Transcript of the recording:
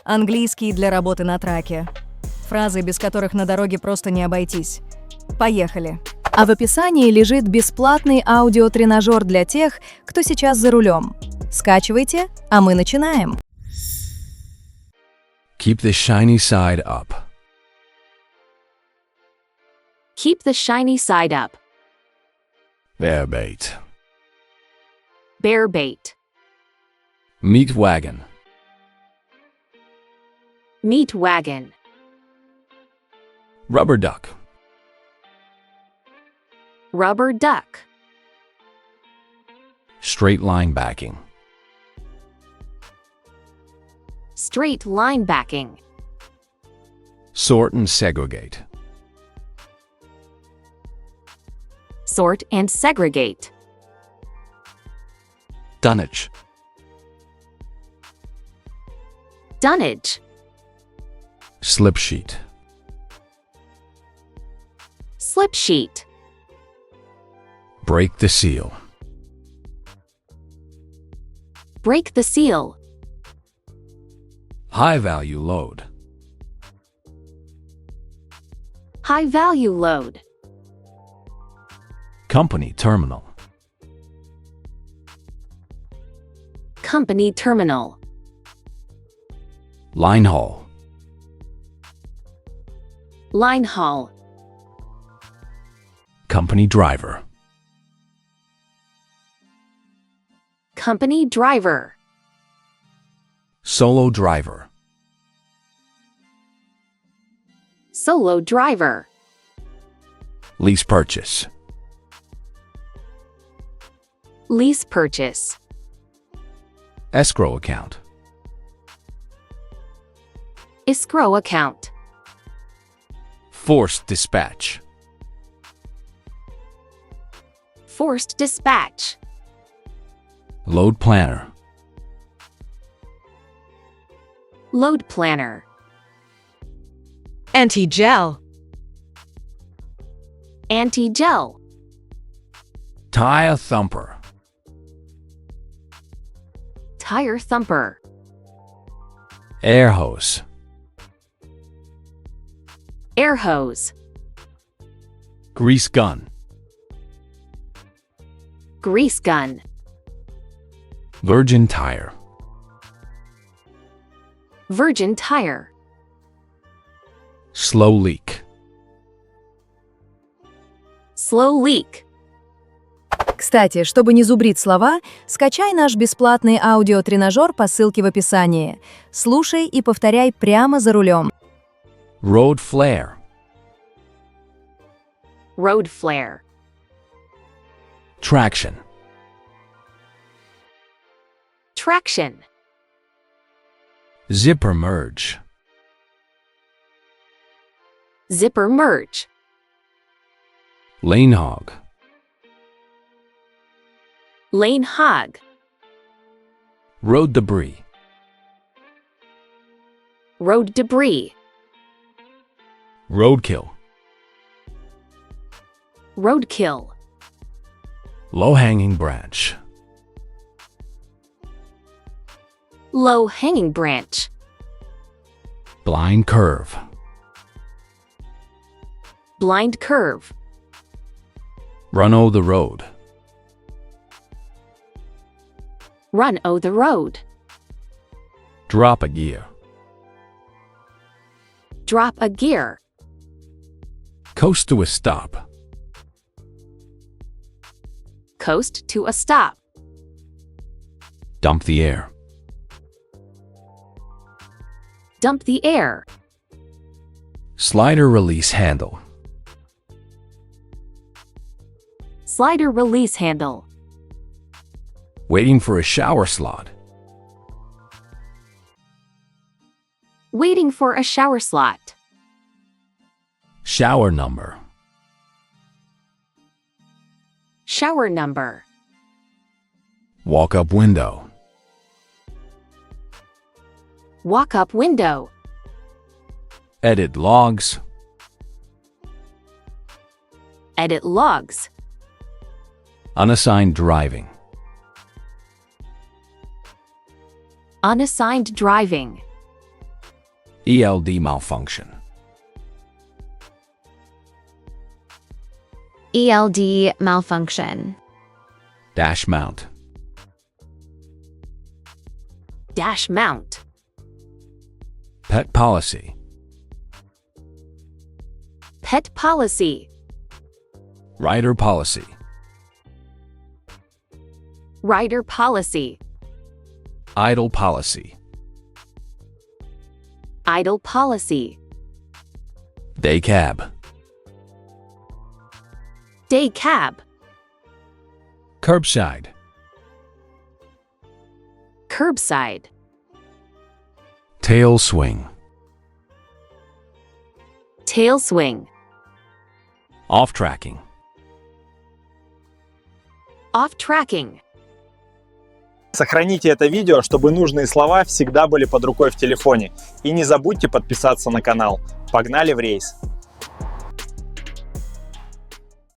Английский для работы на траке. Фразы, без которых на дороге просто не обойтись. Поехали! А в описании лежит бесплатный аудиотренажер для тех, кто сейчас за рулем. Скачивайте, а мы начинаем. Keep the shiny side up. Keep the shiny side up. Bear bait. Bear bait. Meat wagon. Meat wagon. Rubber duck. Rubber duck. Straight line backing. Straight line backing. Sort and segregate. Sort and segregate. Dunnage. Dunnage. Slip sheet. Slip sheet. Break the seal. Break the seal. High value load. High value load. Company terminal. Company terminal. Line haul. Line haul. Company driver. Company driver. Solo driver. Solo driver. Lease purchase. Lease purchase. Escrow account. Escrow account. Forced dispatch. Forced dispatch. Load planner. Load planner. Anti-gel. Anti-gel. Tire thumper. Tire thumper. Air hose. Air hose. Grease gun. Grease gun. Virgin tire. Virgin tire. Slow leak. Slow leak. Кстати, чтобы не зубрить слова, скачай наш бесплатный аудиотренажер по ссылке в описании. Слушай и повторяй прямо за рулем. Road flare. Road flare. Traction. Traction. Zipper merge. Zipper merge. Lane hog. Lane hog. Road debris. Road debris. Roadkill. Roadkill. Low-hanging branch. Low-hanging branch. Blind curve. Blind curve. Run o' the road. Run o' the road. Drop a gear. Drop a gear. Coast to a stop. Coast to a stop. Dump the air. Dump the air. Slider release handle. Slider release handle. Waiting for a shower slot. Waiting for a shower slot. Shower number. Shower number. Walk-up window. Walk-up window. Edit logs. Edit logs. Unassigned driving. Unassigned driving. ELD malfunction. ELD malfunction. Dash mount. Dash mount. Pet policy. Pet policy. Rider policy. Rider policy. Idle policy. Idle policy. Day cab. Day cab. Curbside. Curbside. Tail swing. Tail swing. Off tracking. Off tracking. Сохраните это видео, чтобы нужные слова всегда были под рукой в телефоне. И не забудьте подписаться на канал. Погнали в рейс!